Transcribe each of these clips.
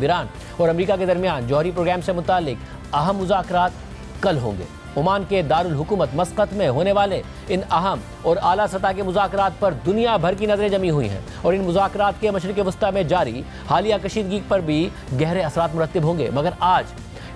Iran और America के दरमियान जौहरी प्रोग्राम से मुतालिक अहम मुज़ाकरात कल होंगे। ओमान के दारुल हुकूमत मस्कत में होने वाले इन अहम और आला सतह के मुज़ाकरात पर दुनिया भर की नज़रें जमी हुई हैं और इन मुज़ाकरात के मशरिक़ वस्ता में जारी हालिया कशीदगी पर भी गहरे असरात मुरत्तिब होंगे। मगर आज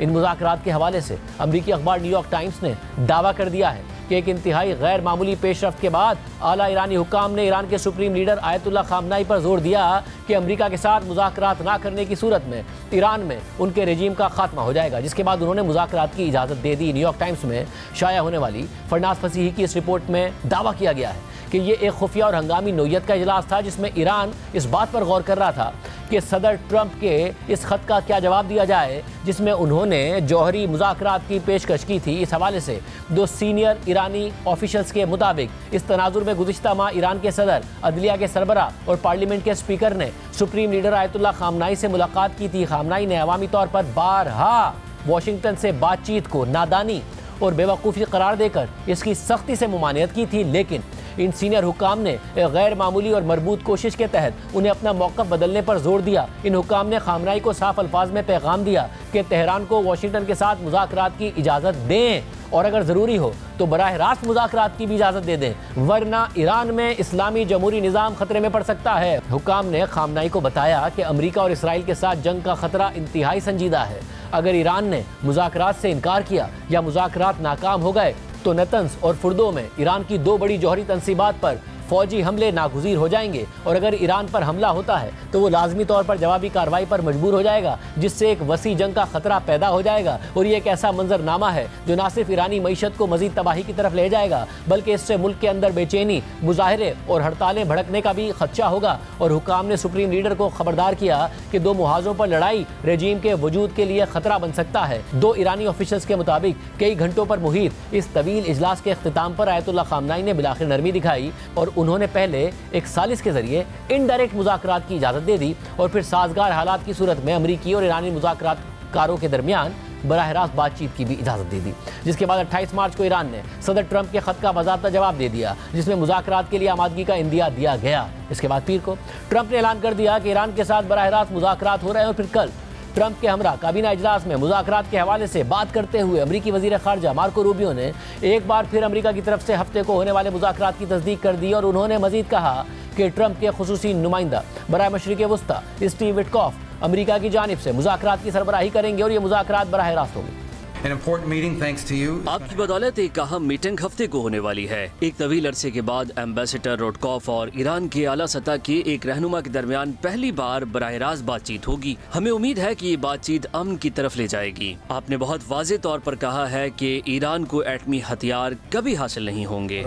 इन मुज़ाकरात के हवाले से अमरीकी अखबार न्यूयॉर्क टाइम्स ने दावा कर दिया है कि एक इंतहाई गैर मामूली पेशरफ्त के बाद आला ईरानी हुक्काम ने ईरान के सुप्रीम लीडर आयतुल्लाह खामनाई पर जोर दिया कि अमेरिका के साथ मुज़ाकरात ना करने की सूरत में ईरान में उनके रेजीम का खात्मा हो जाएगा, जिसके बाद उन्होंने मुज़ाकरात की इजाज़त दे दी। न्यूयॉर्क टाइम्स में शाया होने वाली फरनाज फसीही की इस रिपोर्ट में दावा किया गया है कि ये एक खुफिया और हंगामी नोयत का इजलास था जिसमें ईरान इस बात पर गौर कर रहा था कि सदर ट्रंप के इस खत का क्या जवाब दिया जाए जिसमें उन्होंने जौहरी मुज़ाकरात की पेशकश की थी। इस हवाले से दो सीनियर ईरानी ऑफिशियल्स के मुताबिक इस तनाजुर में गुज़िश्ता माह ईरान के सदर, अदलिया के सरबरा और पार्लियामेंट के स्पीकर ने सुप्रीम लीडर आयतुल्लाह खामनाई से मुलाकात की थी। खामनाई ने अवामी तौर पर बारहा वाशिंगटन से बातचीत को नादानी और बेवकूफ़ी करार देकर इसकी सख्ती से मुमानियत की थी, लेकिन इन सीनियर हुक्काम ने गैर मामूली और मरबूत कोशिश के तहत उन्हें अपना मौक़िफ़ बदलने पर जोर दिया। इन हुक्काम ने खामनाई को साफ अल्फाज में पैगाम दिया कि तेहरान को वाशिंगटन के साथ मुज़ाकरात की इजाज़त दें और अगर ज़रूरी हो तो बराह रास्त मुज़ाकरात की भी इजाज़त दे दें, वरना ईरान में इस्लामी जमहूरी निज़ाम खतरे में पड़ सकता है। हुक्काम ने खामनाई को बताया कि अमेरिका और इसराइल के साथ जंग का खतरा इंतहाई संजीदा है। अगर ईरान ने मुज़ाकरात से इनकार किया या मुज़ाकरात नाकाम हो गए तो नतंस और फुर्दो में ईरान की दो बड़ी जौहरी तंसीबात पर फौजी हमले नागुज़ीर हो जाएंगे और अगर ईरान पर हमला होता है तो वो लाजमी तौर पर जवाबी कार्रवाई पर मजबूर हो जाएगा, जिससे एक वसी जंग का खतरा पैदा हो जाएगा। और ये एक ऐसा मंजरनामा है जो ना सिर्फ ईरानी मईशत को मजीद तबाही की तरफ ले जाएगा बल्कि इससे मुल्क के अंदर बेचैनी, मुजाहरे और हड़तालें भड़कने का भी खदशा होगा। और हुक्काम ने सुप्रीम लीडर को खबरदार किया कि दो मुहाजों पर लड़ाई रेजीम के वजूद के लिए खतरा बन सकता है। दो ईरानी ऑफिशियल्स के मुताबिक कई घंटों पर मुहित इस तवील इजलास के अख्तिताम पर आयतुल्लाह खामनाई ने बिलाखिर नरमी दिखाई और उन्होंने पहले एक सालिस के जरिए इनडायरेक्ट मुज़ाकरात की इजाज़त दे दी और फिर साजगार हालात की सूरत में अमरीकी और ईरानी मुज़ाकरातकारों के दरमियान बराह रास्त बातचीत की भी इजाज़त दे दी। जिसके बाद 28 मार्च को ईरान ने सदर ट्रंप के खत का बाज़ाब्ता जवाब दे दिया जिसमें मुज़ाकरात के लिए आमादगी का इंदिया दिया गया। इसके बाद पीर को ट्रंप ने ऐलान कर दिया कि ईरान के साथ बराह रास्त मुज़ाकरात हो रहे हैं और फिर कल ट्रंप के हमरा काबीना इजलास में मुज़ाकरात के हवाले से बात करते हुए अमरीकी वज़ीर ख़ारजा मार्को रूबियो ने एक बार फिर अमरीका की तरफ से हफ्ते को होने वाले मुज़ाकरात की तस्दीक कर दी और उन्होंने मज़ीद कहा कि ट्रंप के खुसूसी नुमाइंदा बराए मशरिक़ वस्ता स्टीव विटकॉफ अमरीका की जानिब से मुज़ाकरात की सरबराही करेंगे और ये मुज़ाकरात बराह रास्त होंगे। आपकी बदौलत एक अहम मीटिंग हफ्ते को होने वाली है। एक तवील अरसे के बाद एम्बेसडर रोडकॉफ और ईरान के आला सतह के एक रहनुमा के दरमियान पहली बार बराह रास्त बातचीत होगी। हमें उम्मीद है कि ये बातचीत अमन की तरफ ले जाएगी। आपने बहुत वाज़ेह तौर पर कहा है कि ईरान को एटमी हथियार कभी हासिल नहीं होंगे।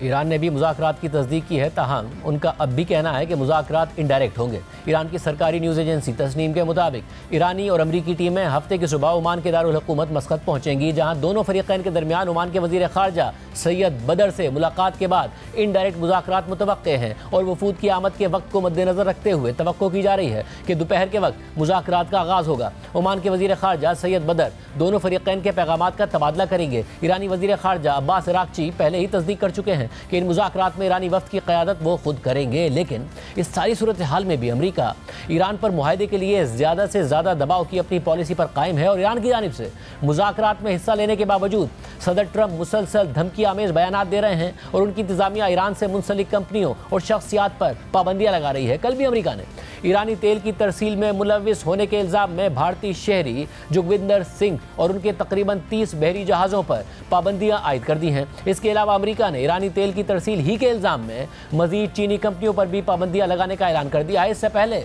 ईरान ने भी मुज़ाकरात की तस्दीक की है, ताहम उनका अब भी कहना है कि मुज़ाकरात इनडायरेक्ट होंगे। ईरान की सरकारी न्यूज़ एजेंसी तस्नीम के मुताबिक ईरानी और अमरीकी टीमें हफ्ते की सुबह ओमान के दारुल हुकूमत मस्कत पहुँचेंगी, जहाँ दोनों फरीक़ैन के दरमियान ओमान के वज़ीर ख़ारजा सैयद बदर से मुलाकात के बाद इनडायरेक्ट मुज़ाकरात मुतवक्के हैं और वफूद की आमद के वक्त को मद्देनज़र रखते हुए तवक्को की जा रही है कि दोपहर के वक्त मुज़ाकरात का आगाज़ होगा। ओमान के वज़ीर ख़ारजा सैयद बदर दोनों फरीक़ैन के पैगामात का तबादला करेंगे। ईरानी वज़ीर ख़ारजा अब्बास अराग़ची पहले ही तस्दीक कर चुके हैं कि इन मुज़ाकरात में ईरानी वफ़द की क़यादत वो खुद करेंगे, लेकिन इस सारी सूरत हाल में भी अमरीका ईरान पर मुआहदे के लिए ज़्यादा से ज़्यादा दबाव की अपनी पॉलिसी पर कायम है और ईरान की जानिब से मुज़ाकरात में हिस्सा लेने के बावजूद सदर ट्रंप मुसलसल धमकी आमेज़ बयानात दे रहे हैं और उनकी इंतज़ामिया ईरान से मुंसलिक कंपनियों और शख्सियात पर पाबंदियाँ लगा रही है। कल भी अमरीका ने ईरानी तेल की तरसील में मुलविस होने के इल्ज़ाम में भारतीय शहरी जोगविंदर सिंह और उनके तकरीबन 30 बहरी जहाज़ों पर पाबंदियाँ आयद कर दी हैं। इसके अलावा अमरीका ने ईरानी तेल की तरसील ही के इल्ज़ाम में मज़ीद चीनी कंपनियों पर भी पाबंदियाँ लगाने का ऐलान कर दिया है। इससे पहले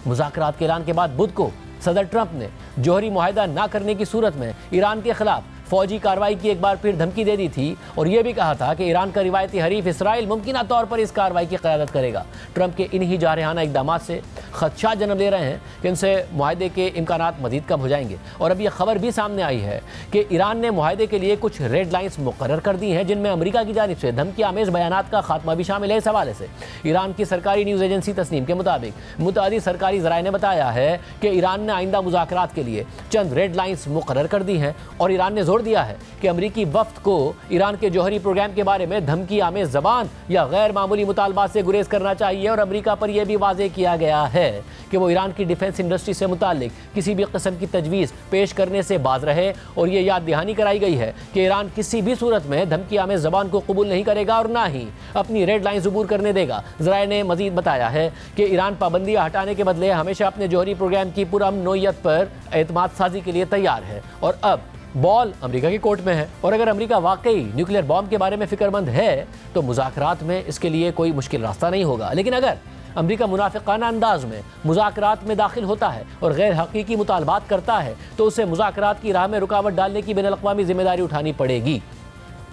मुज़ाकरात के ऐलान के बाद बुध को सदर ट्रंप ने जौहरी मुआहदा न करने की सूरत में ईरान के खिलाफ फौजी कार्रवाई की एक बार फिर धमकी दे दी थी और यह भी कहा था कि ईरान का रिवायती हरीफ इसराइल मुमकिना तौर पर इस कार्रवाई की क़यादत करेगा। ट्रंप के इन्हीं जारहाना इक़दामात से खदशात जन्म ले रहे हैं कि इनसे मुआहदे के इम्कानात मज़ीद कम हो जाएंगे। और अब यह खबर भी सामने आई है कि ईरान ने मुआहदे के लिए कुछ रेड लाइन्स मुकर्रर कर दी हैं, जिनमें अमरीका की जानिब से धमकी आमेज़ बयानात का खात्मा भी शामिल है। इस हवाले से ईरान की सरकारी न्यूज़ एजेंसी तस्नीम के मुताबिक मुतादी सरकारी ज़राए ने बताया है कि ईरान ने आइंदा मुज़ाकरात के लिए चंद रेड लाइन्स मुकर्रर कर दी हैं और ईरान ने जोर जोर दिया है कि अमरीकी वफ्द को ईरान के जौहरी प्रोग्राम के बारे में धमकी आमेज ज़बान या गैर मामूली मुतालबात से गुरेज करना चाहिए और अमरीका पर यह भी वाज़ेह किया गया है कि वो ईरान की डिफेंस इंडस्ट्री से मुतालिक किसी भी किस्म की तजवीज़ पेश करने से बाज रहे और ये याद दहानी कराई गई है कि ईरान किसी भी सूरत में धमकी आमेज ज़बान को कबूल नहीं करेगा और ना ही अपनी रेड लाइन ज़बूर करने देगा। ज़राए ने मजीद बताया है कि ईरान पाबंदियाँ हटाने के बदले हमेशा अपने जौहरी प्रोग्राम की पुरअमन नोयत पर एतमाद साजी के लिए तैयार है और अब बॉल अमेरिका की कोर्ट में है और अगर अमेरिका वाकई न्यूक्लियर बॉम्ब के बारे में फिक्रमंद है तो मुज़ाकरात में इसके लिए कोई मुश्किल रास्ता नहीं होगा। लेकिन अगर अमरीका मुनाफिकाना अंदाज में मुज़ाकरात में दाखिल होता है और गैर हकीकी मुतालबात करता है तो उसे मुज़ाकरात की राह में रुकावट डालने की बैनुल-अक़वामी जिम्मेदारी उठानी पड़ेगी।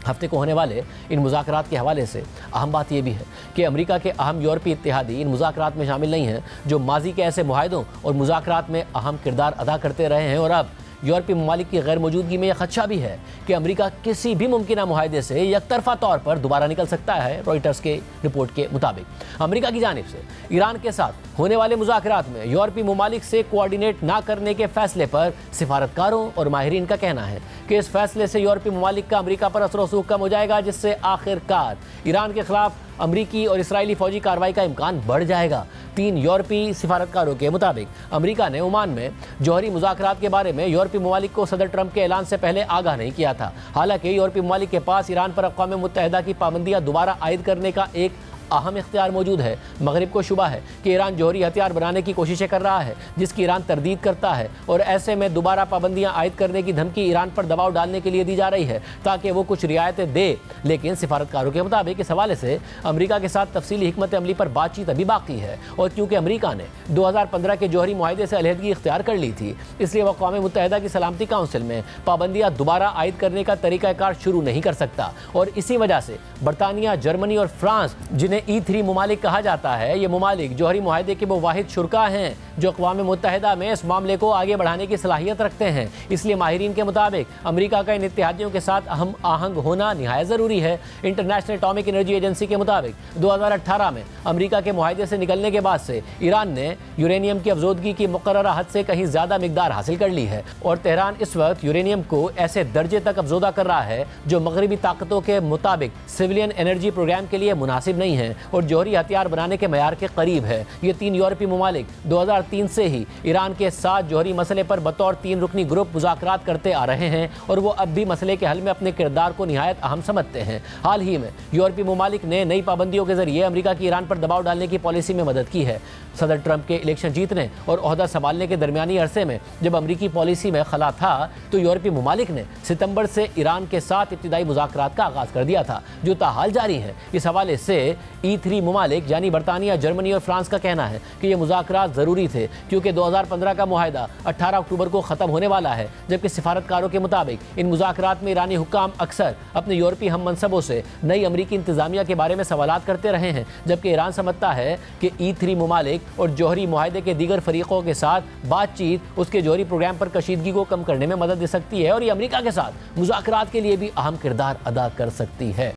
हफ्ते को होने वाले इन मुज़ाकरात के हवाले से अहम बात यह भी है कि अमेरिका के अहम यूरोपीय इत्तेहादी इन मुज़ाकरात में शामिल नहीं हैं जो माजी के ऐसे मुआहदों और मुज़ाकरात में अहम किरदार अदा करते रहे हैं और अब यूरोपीय ममालिक की गैर मौजूदगी में यह खदशा भी है कि अमेरिका किसी भी मुमकिन मुआहदे से यकतरफा तौर पर दोबारा निकल सकता है। रॉयटर्स के रिपोर्ट के मुताबिक अमेरिका की जानिब से ईरान के साथ होने वाले मुज़ाकरात में यूरोपीय ममालिक से कोऑर्डिनेट ना करने के फैसले पर सिफारतकारों और माहिरीन का कहना है कि इस फैसले से यूरोपीय ममालिक का अमेरिका पर असर रसूख कम हो जाएगा, जिससे आखिरकार ईरान के खिलाफ अमरीकी और इसराइली फौजी कार्रवाई का इम्कान बढ़ जाएगा। 3 यूरोपीय सिफारतकारों के मुताबिक अमेरिका ने ओमान में जौहरी मुज़ाकरात के बारे में यूरोपीय ममालिक को सदर ट्रंप के ऐलान से पहले आगाह नहीं किया था। हालांकि यूरोपीय ममालिक के पास ईरान पर अक़वाम मुत्तहिदा की पाबंदियाँ दोबारा आयद करने का एक अहम इख्तियार मौजूद है। मगरिब को शुबा है कि ईरान जौहरी हथियार बनाने की कोशिशें कर रहा है जिसकी ईरान तरदीद करता है और ऐसे में दोबारा पाबंदियां आयद करने की धमकी ईरान पर दबाव डालने के लिए दी जा रही है ताकि वो कुछ रियायतें दे। लेकिन सिफारतकारों के मुताबिक इस हवाले से अमेरिका के साथ तफसीली हिकमत अमली पर बातचीत अभी बाकी है और क्योंकि अमेरिका ने 2015 के जौहरी मुआहदे से अलहदगी इख्तियार कर ली थी इसलिए वह अक़वाम मुत्तहिदा की सलामती काउंसिल में पाबंदियां दोबारा आयद करने का तरीक़ाकार शुरू नहीं कर सकता और इसी वजह से बरतानिया, जर्मनी और फ्रांस, जिन्हें E3 ममालिक कहा जाता है, ये ममालिक जौहरी मुआहदे के वो वाहिद शुरका हैं जो अक़वाम मुत्तहिदा में इस मामले को आगे बढ़ाने की सलाहियत रखते हैं। इसलिए माहिरीन के मुताबिक अमेरिका का इन इत्तेहादियों के साथ अहम आहंग होना निहायत ज़रूरी है। इंटरनेशनल एटॉमिक एनर्जी एजेंसी के मुताबिक 2018 में अमेरिका के मुआहदे से निकलने के बाद से ईरान ने यूरेनियम की अफजोदगी की मुकर्ररा हद से कहीं ज़्यादा मिकदार हासिल कर ली है और तेहरान इस वक्त यूरेनियम को ऐसे दर्जे तक अफजोदा कर रहा है जो मगरबी ताकतों के मुताबिक सिविलियन एनर्जी प्रोग्राम के लिए मुनासिब नहीं है और जौहरी हथियार बनाने के मयार के करीब है। ये 3 यूरोपीय ममालिक 2003 से ही ईरान के साथ जौहरी मसले पर बतौर 3 रुकनी ग्रुप मुज़ाकरात करते आ रहे हैं और वो अब भी मसले के हल में अपने किरदार को निहायत अहम समझते हैं। हाल ही में यूरोपीय ममालिक ने नई पाबंदियों के जरिए अमेरिका की ईरान पर दबाव डालने की पॉलिसी में मदद की है। सदर ट्रंप के इलेक्शन जीतने और ओहदा संभालने के दरमियानी अरसे में जब अमरीकी पॉलिसी में खला था तो यूरोपीय ममालिक ने सितंबर से ईरान के साथ इब्तिदाई मुज़ाकरात का आगाज़ कर दिया था जो ताहाल जारी है। इस हवाले से E3 ममालिक यानी बरतानिया, जर्मनी और फ्रांस का कहना है कि ये मुज़ाकरात ज़रूरी थे क्योंकि 2015 का मुआहदा 18 अक्टूबर को ख़त्म होने वाला है, जबकि सिफारतकारों के मुताबिक इन मुज़ाकरात में ईरानी हुक्काम अक्सर अपने यूरोपीय हम मनसबों से नई अमरीकी इंतज़ामिया के बारे में सवालात करते रहे हैं, जबकि ईरान समझता है कि E3 ममालिक और जौहरी मुआहदे के दीगर फरीक़ों के साथ बातचीत उसके जौहरी प्रोग्राम पर कशीदगी को कम करने में मदद दे सकती है और ये अमरीका के साथ मुज़ाकरात के लिए भी अहम किरदार अदा कर सकती है।